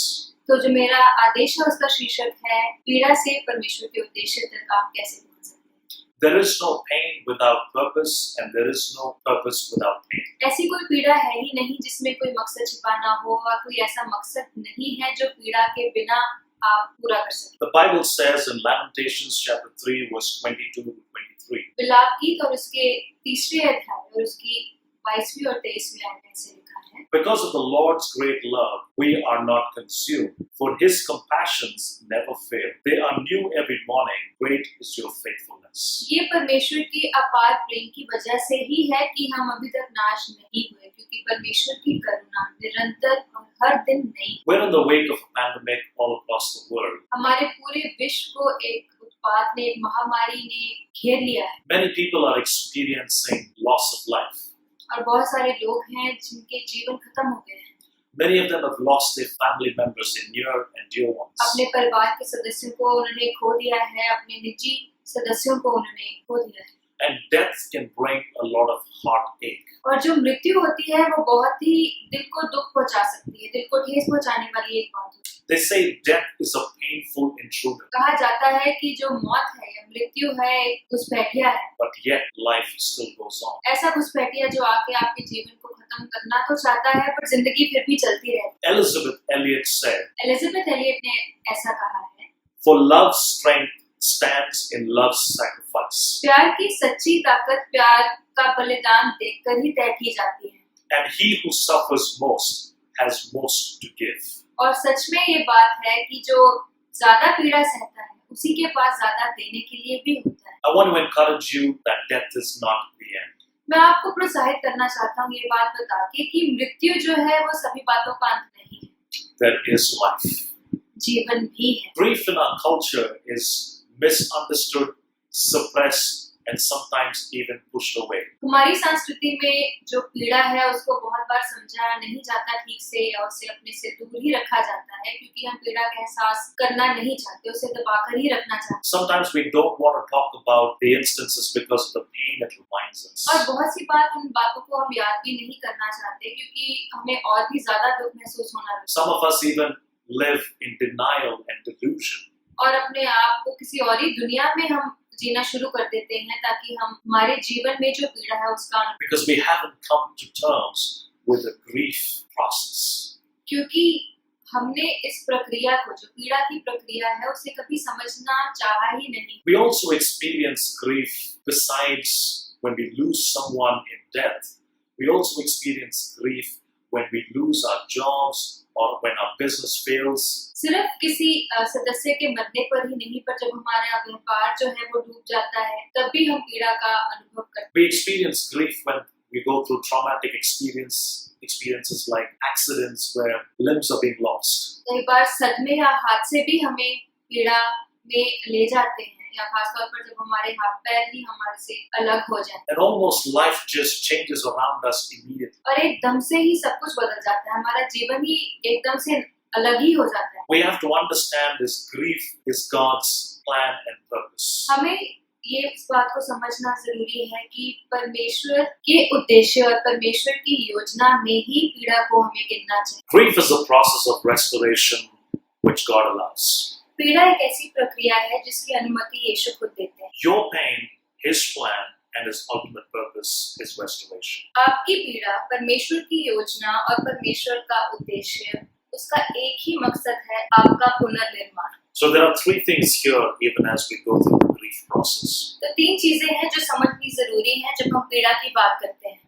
[SPEAKER 3] तो जो मेरा आदेश है उसका शीर्षक है पीड़ा से परमेश्वर के उद्देश्य तक आप कैसे पहुंच सकते हैं।
[SPEAKER 7] There is no pain without purpose, and there is no purpose without pain.
[SPEAKER 3] ऐसी कोई पीड़ा है ही नहीं जिसमें कोई मकसद छिपा ना हो, और कोई ऐसा मकसद नहीं है जो पीड़ा के बिना आप पूरा कर सकें।
[SPEAKER 7] The Bible says in Lamentations chapter 3 verse 22 to 23.
[SPEAKER 3] विलाप गीत और उसके तीसरे अध्याय और उसकी 22वीं और 23वीं आयत में ऐसे लिखा है,
[SPEAKER 7] Because of the Lord's great love, we are not consumed, for His compassions never fail. They are new every morning. Great is your faithfulness.
[SPEAKER 3] ये परमेश्वर के अपार प्रेम की वजह से ही है कि हम अभी तक नाश नहीं हुए, क्योंकि परमेश्वर की करुणा निरंतर और हर दिन नई।
[SPEAKER 7] We're in the wake of a pandemic all across the world.
[SPEAKER 3] हमारे पूरे विश्व को एक उत्पात ने, एक महामारी ने घेर लिया है,
[SPEAKER 7] Many people are experiencing loss of life.
[SPEAKER 3] और बहुत सारे लोग हैं जिनके जीवन खत्म हो गए हैं।
[SPEAKER 7] Many of them have lost their family members, their near and dear ones.
[SPEAKER 3] अपने परिवार के सदस्यों को उन्होंने खो दिया है, अपने निजी सदस्यों को उन्होंने खो दिया है।
[SPEAKER 7] And death can bring a lot of heartache.
[SPEAKER 3] और जो मृत्यु होती है वो बहुत ही दिल को दुख पहुंचा सकती है, दिल को ठेस पहुंचाने वाली एक बात है।
[SPEAKER 7] They say death is a painful intruder,
[SPEAKER 3] कहा जाता है कि जो मौत है या मृत्यु है एक घुसपैठिया है,
[SPEAKER 7] but yet life still goes on.
[SPEAKER 3] ऐसा घुसपैठिया जो आके आपके जीवन को खत्म करना तो चाहता है, पर जिंदगी फिर भी चलती रहती है।
[SPEAKER 7] Elizabeth Elliot said,
[SPEAKER 3] Elizabeth Elliot ने ऐसा कहा है,
[SPEAKER 7] For love's strength stands in love's sacrifice.
[SPEAKER 3] प्यार की सच्ची ताकत प्यार का बलिदान देखकर ही तय की जाती है,
[SPEAKER 7] And he who suffers most has most to give.
[SPEAKER 3] और सच में ये बात है कि जो ज्यादा पीड़ा सहता है उसी के पास ज्यादा देने के लिए भी होता है।
[SPEAKER 7] I want to encourage you that death is not the end.
[SPEAKER 3] मैं आपको प्रोत्साहित करना चाहता हूँ ये बात बता के कि मृत्यु जो है वो सभी बातों का अंत नहीं है,
[SPEAKER 7] There is life.
[SPEAKER 3] जीवन भी है।
[SPEAKER 7] Grief in our culture is misunderstood, suppressed, and sometimes even pushed away.
[SPEAKER 3] हमारी संस्कृति में जो पीड़ा है उसको बहुत बार समझा नहीं जाता ठीक से, या उसे अपने से दूर ही रखा जाता है, क्योंकि हम पीड़ा का एहसास करना नहीं चाहते, उसे दबाकर ही रखना चाहते
[SPEAKER 7] Sometimes we don't want to talk about the instances because of the pain it reminds us.
[SPEAKER 3] हैं। और बहुत सी बार उन बातों को हम याद भी नहीं करना चाहते, क्योंकि हमें और भी ज्यादा दुख महसूस होना लगता
[SPEAKER 7] Some of us even live in denial and delusion.
[SPEAKER 3] है, और अपने आप को किसी और ही दुनिया में हम जीना शुरू कर देते हैं ताकि हम हमारे जीवन में जो पीड़ा है उसका अनुभव,
[SPEAKER 7] Because we haven't come to terms with the grief process.
[SPEAKER 3] क्योंकि हमने इस प्रक्रिया को, जो पीड़ा की प्रक्रिया है, उसे कभी समझना चाहा ही नहीं।
[SPEAKER 7] We also experience grief besides when we lose someone in death. We also experience grief when we lose our jobs or when our business fails.
[SPEAKER 3] सिर्फ किसी सदस्य के मरने पर ही नहीं, पर जब हमारा व्यापार जो है वो डूब जाता है तब भी हम पीड़ा का अनुभव करते हैं।
[SPEAKER 7] We experience grief when we go through traumatic experiences like accidents where limbs are being lost.
[SPEAKER 3] कई बार सदमे या हादसे भी हमें पीड़ा में ले जाते हैं, या खासतौर पर जब हमारे हाथ पैर ही हमारे से अलग हो जाए
[SPEAKER 7] And almost life just changes around us immediately.
[SPEAKER 3] और एकदम से ही सब कुछ बदल जाता है, हमारा जीवन ही एकदम से अलग ही हो जाता है।
[SPEAKER 7] We have to understand this grief is God's plan and purpose.
[SPEAKER 3] हमें ये इस बात को समझना जरूरी है कि परमेश्वर के उद्देश्य और परमेश्वर की योजना में ही पीड़ा को हमें गिनना चाहिए।
[SPEAKER 7] Grief is a process of restoration which God allows.
[SPEAKER 3] पीड़ा एक ऐसी प्रक्रिया है जिसकी अनुमति यीशु खुद देते हैं।
[SPEAKER 7] Your pain, His plan, and His ultimate purpose is restoration.
[SPEAKER 3] आपकी पीड़ा परमेश्वर की योजना और परमेश्वर का उद्देश्य, उसका एक ही मकसद है, आपका पुनर्निर्माण।
[SPEAKER 7] So there are three things here even as we go through the grief process.
[SPEAKER 3] तो तीन चीजें हैं जो समझनी जरूरी हैं जब हम पीड़ा की बात करते हैं।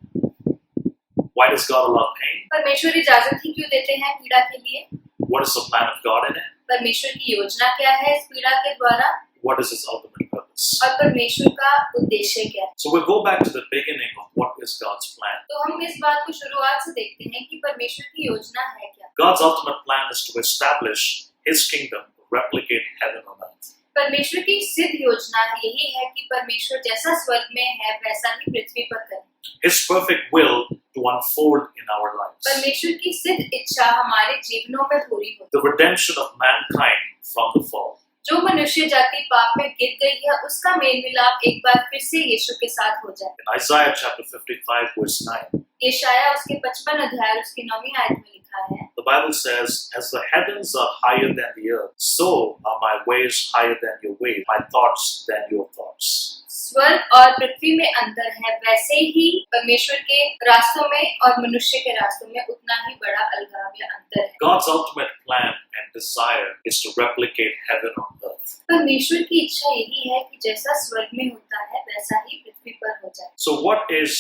[SPEAKER 7] Why does God allow pain?
[SPEAKER 3] परमेश्वर इजाजत ही क्यों देते हैं पीड़ा के लिए?
[SPEAKER 7] What is the plan of God in it?
[SPEAKER 3] परमेश्वर की योजना क्या है इस पीड़ा के द्वारा?
[SPEAKER 7] What is His ultimate purpose?
[SPEAKER 3] और परमेश्वर का उद्देश्य क्या है?
[SPEAKER 7] So we'll go back to the beginning of what is God's plan.
[SPEAKER 3] तो हम इस बात को शुरुआत से देखते हैं कि परमेश्वर की योजना है क्या।
[SPEAKER 7] God's ultimate plan is to establish His kingdom, to replicate heaven on earth.
[SPEAKER 3] परमेश्वर की सिद्ध योजना यही है कि परमेश्वर जैसा स्वर्ग में है वैसा ही पृथ्वी पर करे।
[SPEAKER 7] His perfect will to unfold in our lives.
[SPEAKER 3] परमेश्वर की सिद्ध इच्छा हमारे जीवनों में पूरी हो।
[SPEAKER 7] The redemption of mankind from the fall.
[SPEAKER 3] जो मनुष्य जाति पाप में गिर गई है उसका मेल मिलाप एक बार फिर से यीशु के साथ हो जाए।
[SPEAKER 7] In Isaiah chapter 55 verse 9,
[SPEAKER 3] यशायाह उसके 55 अध्याय उसकी 9वीं आयत में लिखा है,
[SPEAKER 7] the Bible says, "As the heavens are higher than the earth, so are my ways higher than your ways, my thoughts than your thoughts."
[SPEAKER 3] स्वर्ग और पृथ्वी में अंतर है, वैसे ही परमेश्वर के रास्तों में और मनुष्य के रास्तों में उतना ही बड़ा अलगाव या अंतर है।
[SPEAKER 7] God's ultimate plan and desire is to replicate heaven on earth.
[SPEAKER 3] परमेश्वर की इच्छा यही है कि जैसा स्वर्ग में होता है वैसा ही पृथ्वी पर हो जाए।
[SPEAKER 7] So what is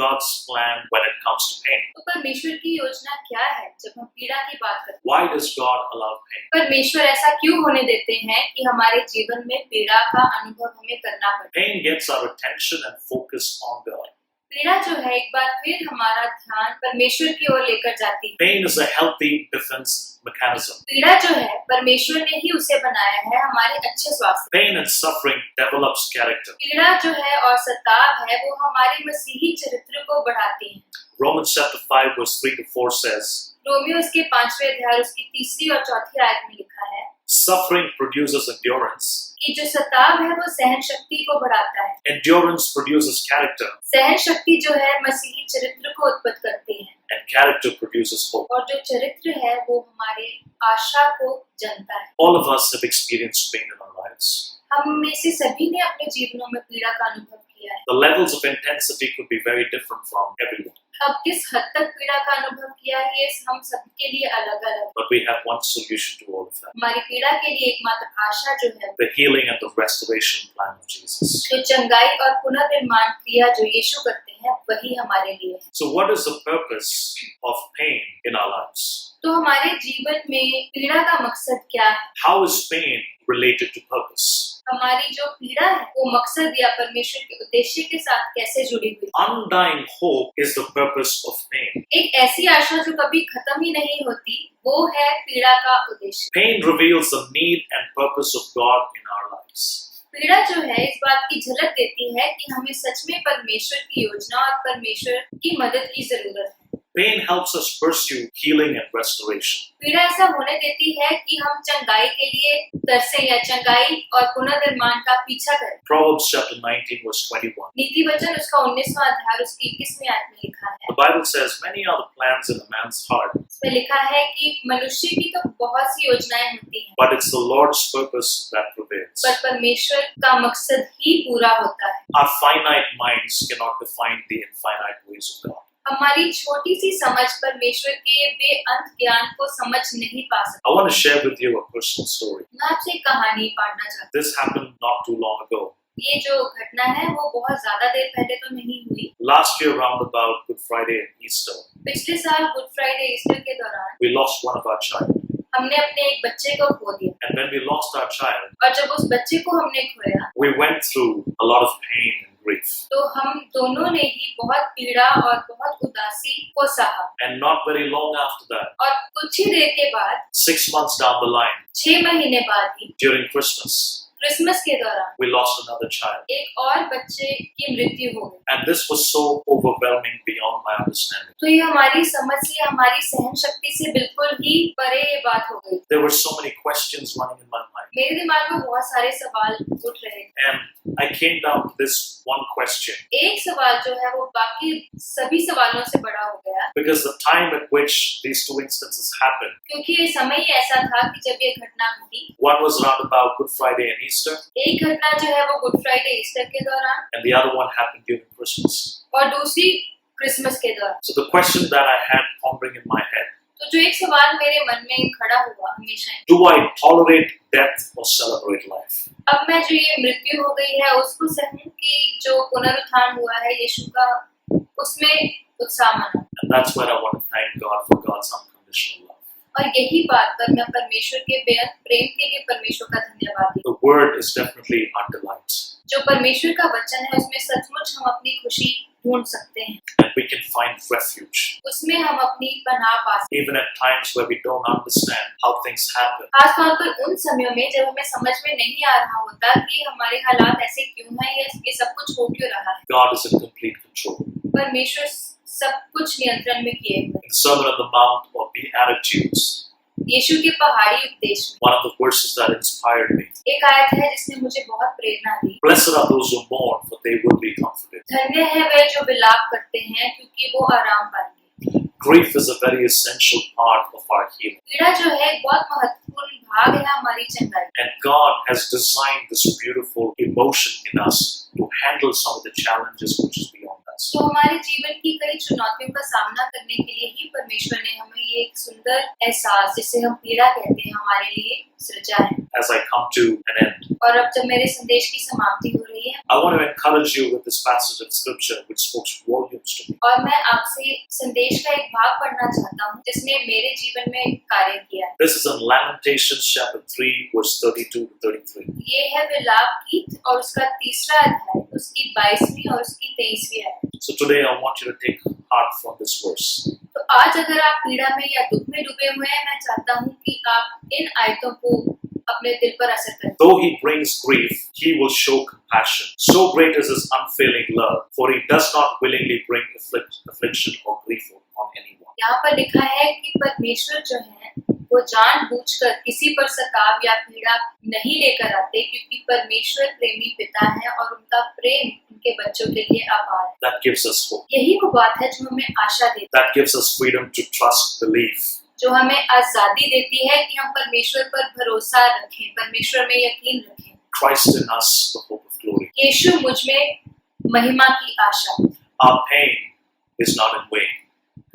[SPEAKER 7] God's plan when it comes to pain?
[SPEAKER 3] तो परमेश्वर की योजना क्या है जब हम पीड़ा की बात करते हैं?
[SPEAKER 7] Why does God allow pain?
[SPEAKER 3] परमेश्वर ऐसा क्यों होने देते हैं कि हमारे जीवन में पीड़ा का अनुभव हमें करना पड़े?
[SPEAKER 7] Pain gets our attention and focus on God.
[SPEAKER 3] पीड़ा जो है एक बार फिर हमारा ध्यान परमेश्वर की ओर लेकर जाती है।
[SPEAKER 7] Pain is a healthy defense mechanism.
[SPEAKER 3] पीड़ा जो है परमेश्वर ने ही उसे बनाया है हमारे अच्छे स्वास्थ्य।
[SPEAKER 7] Pain and suffering develops character.
[SPEAKER 3] पीड़ा जो है और सताव है वो हमारे मसीही चरित्र को बढ़ाती है।
[SPEAKER 7] Romans chapter 5 verse 3 to 4 says,
[SPEAKER 3] Romeo उसके 5वें अध्याय उसकी 3री और 4थी आयत में लिखा है
[SPEAKER 7] "Suffering produces endurance.
[SPEAKER 3] कि जो सताव है वो सहन शक्ति को बढ़ाता है।
[SPEAKER 7] Endurance produces character.
[SPEAKER 3] सहन शक्ति जो है मसीही चरित्र को उत्पन्न करती है
[SPEAKER 7] And character produces hope."
[SPEAKER 3] और जो चरित्र है वो हमारे आशा को जनता है।
[SPEAKER 7] All of us have experienced pain in our lives.
[SPEAKER 3] हम में से सभी ने अपने जीवनों में पीड़ा का अनुभव किया है।
[SPEAKER 7] The levels of intensity could be very different from everyone,
[SPEAKER 3] अब किस हद तक पीड़ा का अनुभव किया है ये हम सबके लिए अलग अलग।
[SPEAKER 7] but we have one solution to all of that:
[SPEAKER 3] हमारी पीड़ा के लिए एकमात्र आशा जो है
[SPEAKER 7] the healing and the restoration plan of Jesus.
[SPEAKER 3] जो चंगाई और पुनर्निर्माण क्रिया जो यीशु करते हैं वही हमारे लिए है।
[SPEAKER 7] So, what is the purpose of pain in our lives?
[SPEAKER 3] तो हमारे जीवन में पीड़ा का मकसद क्या है?
[SPEAKER 7] How is pain related to purpose?
[SPEAKER 3] हमारी जो पीड़ा है वो मकसद या परमेश्वर के उद्देश्य के साथ कैसे जुड़ी हुई?
[SPEAKER 7] Undying hope is the purpose of pain.
[SPEAKER 3] एक ऐसी आशा जो कभी खत्म ही नहीं होती वो है पीड़ा का उद्देश्य।
[SPEAKER 7] Pain reveals the need and purpose of God in our lives.
[SPEAKER 3] पीड़ा जो है इस बात की झलक देती है कि हमें सच में परमेश्वर की योजना और परमेश्वर की मदद की जरूरत है।
[SPEAKER 7] Pain helps us pursue healing and restoration.
[SPEAKER 3] पीड़ा ऐसा होने देती है कि हम चंगाई के लिए तरसें या चंगाई और पुनर्निर्माण का पीछा करें।
[SPEAKER 7] Proverbs chapter 19 verse 21.
[SPEAKER 3] नीति वचन उसका 19वां अध्याय उसकी 21वीं आयत में लिखा है।
[SPEAKER 7] The Bible says, "Many are the plans in a man's heart,
[SPEAKER 3] इसमें लिखा है कि मनुष्य की तो बहुत सी योजनाएं होती हैं,
[SPEAKER 7] but it's the Lord's purpose that prevails."
[SPEAKER 3] पर परमेश्वर का मकसद ही पूरा होता है।
[SPEAKER 7] Our finite minds cannot define the infinite ways of God.
[SPEAKER 3] हमारी छोटी सी समझ परमेश्वर के बेअंत ज्ञान को समझ नहीं पा सकती।
[SPEAKER 7] I want to share with you a personal story.
[SPEAKER 3] मैं आपसे एक कहानी बांटना चाहती
[SPEAKER 7] This happened not too long ago.
[SPEAKER 3] हूँ। ये जो घटना है वो बहुत ज्यादा देर पहले तो नहीं हुई।
[SPEAKER 7] Last year, round about Good Friday and Easter,
[SPEAKER 3] पिछले साल गुड फ्राइडे ईस्टर के दौरान
[SPEAKER 7] we lost one of our child.
[SPEAKER 3] हमने अपने एक बच्चे को खो दिया
[SPEAKER 7] And when we lost our child,
[SPEAKER 3] और जब उस बच्चे को हमने खोया
[SPEAKER 7] we went through a lot of pain and grief.
[SPEAKER 3] तो हम दोनों ने ही बहुत पीड़ा और बहुत उदासी को सहा।
[SPEAKER 7] And not very long after that,
[SPEAKER 3] और कुछ ही देर के बाद
[SPEAKER 7] 6 months down the line,
[SPEAKER 3] 6 महीने बाद ही
[SPEAKER 7] during Christmas,
[SPEAKER 3] क्रिसमस के दौरान
[SPEAKER 7] we lost another child.
[SPEAKER 3] एक और बच्चे की मृत्यु हो गई।
[SPEAKER 7] And this was so overwhelming beyond my understanding.
[SPEAKER 3] तो ये हमारी समझ से हमारी सहन शक्ति से बिल्कुल ही परे ये बात हो गई।
[SPEAKER 7] There were so many questions running in my mind.
[SPEAKER 3] मेरे दिमाग में बहुत सारे सवाल उठ रहे थे।
[SPEAKER 7] And I came down to this one question.
[SPEAKER 3] एक सवाल जो है वो बाकी सभी सवालों से बड़ा हो गया,
[SPEAKER 7] Because the time at which these two instances happened,
[SPEAKER 3] क्योंकि ये समय ही ऐसा था कि जब ये घटना घटी।
[SPEAKER 7] one was around about Good Friday and Easter,
[SPEAKER 3] एक घटना जो है वो गुड फ्राइडे ईस्टर के दौरान
[SPEAKER 7] and the other one happened during Christmas.
[SPEAKER 3] और दूसरी क्रिसमस के दौरान।
[SPEAKER 7] So the question that I had pondering in my head,
[SPEAKER 3] तो जो एक सवाल मेरे मन में खड़ा हुआ हमेशा ही,
[SPEAKER 7] do I tolerate death or celebrate life?
[SPEAKER 3] अब मैं जो ये मृत्यु हो गई है उसको सहूं कि जो पुनरुत्थान हुआ है यीशु का उसमें उत्साह मनाऊं।
[SPEAKER 7] And that's where I want to thank God for God's unconditional love.
[SPEAKER 3] और यही बात पर मैं परमेश्वर के बेअंत प्रेम के लिए परमेश्वर का धन्यवाद देती
[SPEAKER 7] The word is definitely our delight.
[SPEAKER 3] हूं। जो परमेश्वर का वचन है उसमें सचमुच हम अपनी खुशी ढूंढ सकते हैं,
[SPEAKER 7] and we can find refuge.
[SPEAKER 3] उसमें हम अपनी पनाह पा सकते
[SPEAKER 7] Even at times where we don't understand how things happen,
[SPEAKER 3] हैं। खास तौर पर उन समयों में जब हमें समझ में नहीं आ रहा होता कि हमारे हालात ऐसे क्यों हैं या ये सब कुछ हो क्यों रहा है,
[SPEAKER 7] God is in complete control.
[SPEAKER 3] परमेश्वर सब कुछ नियंत्रण में किए हुए
[SPEAKER 7] In the Sermon on the Mount or Beatitudes,
[SPEAKER 3] हैं। यीशु के पहाड़ी उपदेश में
[SPEAKER 7] one of the verses that inspired me,
[SPEAKER 3] एक आयत है जिसने मुझे बहुत प्रेरणा दी।
[SPEAKER 7] blessed are those who mourn, for they will be comforted.
[SPEAKER 3] धन्य है वे जो विलाप करते हैं क्योंकि वो आराम पाएंगे।
[SPEAKER 7] Grief is a very essential part of our healing.
[SPEAKER 3] पीड़ा जो है एक बहुत महत्वपूर्ण भाग है हमारी चंगाई,
[SPEAKER 7] And God has designed this beautiful emotion in us to handle some of the challenges which is beyond us.
[SPEAKER 3] तो हमारे जीवन की कई चुनौतियों का सामना करने के लिए ही परमेश्वर ने हमें ये एक सुंदर एहसास, जिसे हम पीड़ा कहते हैं, हमारे लिए सृजा है।
[SPEAKER 7] As I come to an end,
[SPEAKER 3] और अब जब मेरे संदेश की समाप्ति हो रही है,
[SPEAKER 7] I want to encourage you with this passage of scripture which spoke volumes to me.
[SPEAKER 3] और मैं आपसे संदेश का एक भाग पढ़ना चाहता हूँ जिसने मेरे जीवन में कार्य किया है।
[SPEAKER 7] This is in Lamentations chapter 3 verse 32 to 33.
[SPEAKER 3] ये है विलाप गीत और उसका तीसरा अध्याय, उसकी 22वीं और उसकी 23वीं आयत।
[SPEAKER 7] So today I want you to take heart from this verse.
[SPEAKER 3] तो आज अगर आप पीड़ा में या दुख में डूबे हुए हैं, मैं चाहता हूँ कि आप इन आयतों को अपने दिल पर असर करें।
[SPEAKER 7] Though he brings grief, he will show compassion. So great is his unfailing love, for he does not willingly bring affliction or grief on anyone.
[SPEAKER 3] यहाँ पर लिखा है कि परमेश्वर जो है वो जानबूझकर किसी पर सताव या पीड़ा नहीं लेकर आते, क्योंकि परमेश्वर प्रेमी पिता है और उनका प्रेम उनके बच्चों के लिए अपार है।
[SPEAKER 7] That gives us hope.
[SPEAKER 3] यही वो बात है जो हमें आशा देती
[SPEAKER 7] That gives us freedom to trust, believe.
[SPEAKER 3] है, जो हमें आजादी देती है कि हम परमेश्वर पर भरोसा रखें, परमेश्वर में यकीन रखें।
[SPEAKER 7] Christ in us, the hope of glory.
[SPEAKER 3] यीशु मुझ में महिमा की आशा।
[SPEAKER 7] Our pain is not in vain.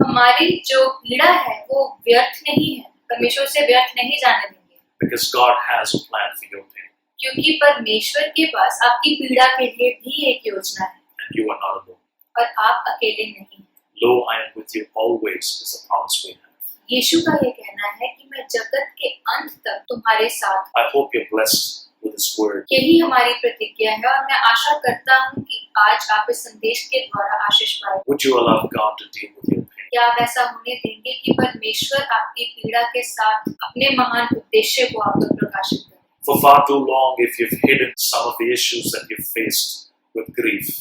[SPEAKER 3] हमारी जो पीड़ा है वो व्यर्थ नहीं है, परमेश्वर से व्यर्थ नहीं जाने देंगे,
[SPEAKER 7] Because God has a plan for your pain.
[SPEAKER 3] क्योंकि परमेश्वर के पास आपकी पीड़ा के लिए भी एक योजना है
[SPEAKER 7] And you are not alone.
[SPEAKER 3] और आप अकेले नहीं हैं।
[SPEAKER 7] Lo, I am with you always is the promise we have.
[SPEAKER 3] यीशु का ये कहना है कि मैं जगत के अंत तक तुम्हारे साथ।
[SPEAKER 7] I hope you're blessed with His word.
[SPEAKER 3] यही हमारी प्रतिज्ञा है और मैं आशा करता हूँ कि आज आप इस संदेश के द्वारा आशीष पाए।
[SPEAKER 7] Would you allow God to deal with your pain?
[SPEAKER 3] क्या आप ऐसा होने देंगे कि परमेश्वर आपकी पीड़ा के साथ अपने महान उद्देश्य को आप तक प्रकाशित करें?
[SPEAKER 7] For far too long, if you've hidden some of the issues that you've faced with grief,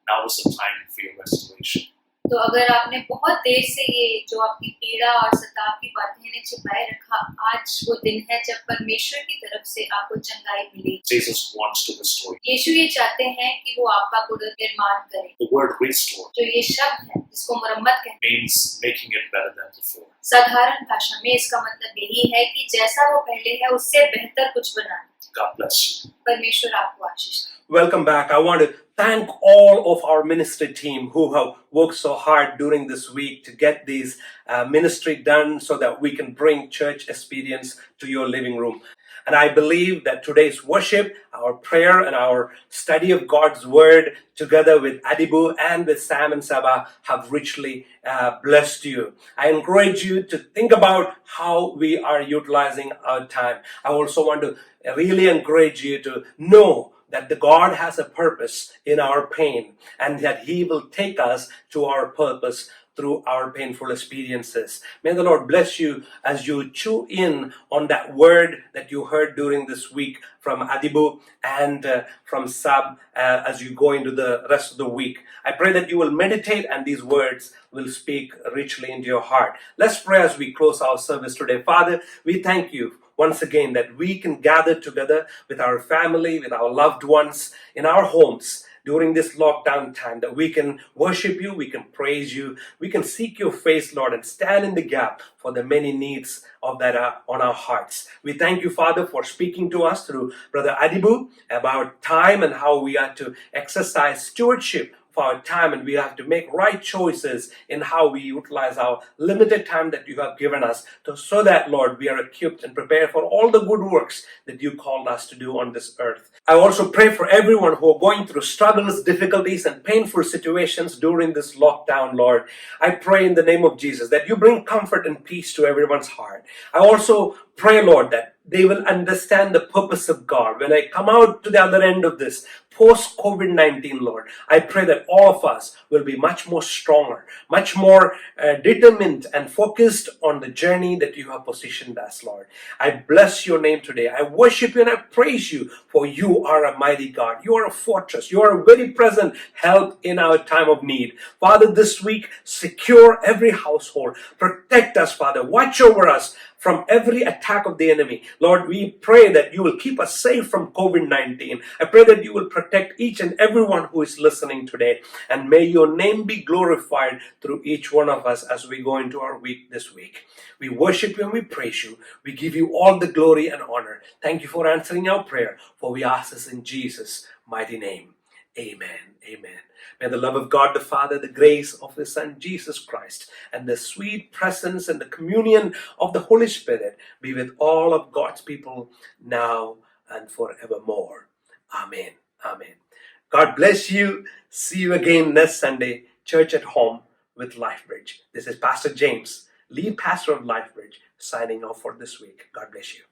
[SPEAKER 7] now is the time for your restoration.
[SPEAKER 3] तो अगर आपने बहुत देर से ये जो आपकी पीड़ा और सताव की बातें इन्हें छिपाए रखा, आज वो दिन है जब परमेश्वर की तरफ से आपको चंगाई मिलेगी।
[SPEAKER 7] Jesus wants to restore you.
[SPEAKER 3] यीशु ये चाहते हैं कि वो आपका पुनर्निर्माण करें।
[SPEAKER 7] The word restore
[SPEAKER 3] जो ये शब्द है जिसको मुरम्मत कहते हैं,
[SPEAKER 7] means making it better than before.
[SPEAKER 3] साधारण भाषा में इसका मतलब यही है कि जैसा वो पहले है उससे बेहतर कुछ बनाना।
[SPEAKER 7] God bless you.
[SPEAKER 3] परमेश्वर आपको आशीष दे।
[SPEAKER 1] Welcome back. I want to thank all of our ministry team who have worked so hard during this week to get these ministry done so that we can bring church experience to your living room. And I believe that today's worship, our prayer, and our study of God's Word, together with Adibu and with Sam and Saba, have richly blessed you. I encourage you to think about how we are utilizing our time. I also want to really encourage you to know that the God has a purpose in our pain and that He will take us to our purpose through our painful experiences. May the Lord bless you as you chew in on that word that you heard during this week from Adibu and from Sab as you go into the rest of the week. I pray that you will meditate and these words will speak richly into your heart. Let's pray as we close our service today. Father, we thank you once again that we can gather together with our family, with our loved ones in our homes during this lockdown time, that we can worship you, we can praise you, we can seek your face, Lord, and stand in the gap for the many needs of that are on our hearts. We thank you, Father, for speaking to us through Brother Adibu about time and how we are to exercise stewardship for our time, and we have to make right choices in how we utilize our limited time that you have given us, so that, Lord, we are equipped and prepared for all the good works that you called us to do on this earth. I also pray for everyone who are going through struggles, difficulties, and painful situations during this lockdown, Lord. I pray in the name of Jesus that you bring comfort and peace to everyone's heart. I also pray, Lord, that they will understand the purpose of God. When I come out to the other end of this, post COVID-19, Lord. I pray that all of us will be much more stronger, much more determined and focused on the journey that you have positioned us, Lord. I bless your name today. I worship you and I praise you, for you are a mighty God. You are a fortress. You are a very present help in our time of need. Father, this week, secure every household. Protect us, Father. Watch over us from every attack of the enemy. Lord, we pray that you will keep us safe from COVID-19. I pray that you will protect each and everyone who is listening today. And may your name be glorified through each one of us as we go into our week this week. We worship you and we praise you. We give you all the glory and honor. Thank you for answering our prayer, for we ask this in Jesus' mighty name. Amen. Amen. May the love of God the Father, the grace of His Son Jesus Christ, and the sweet presence and the communion of the Holy Spirit be with all of God's people now and forevermore. Amen. Amen. God bless you. See you again next Sunday, Church at Home with LifeBridge. This is Pastor James, lead pastor of LifeBridge, signing off for this week. God bless you.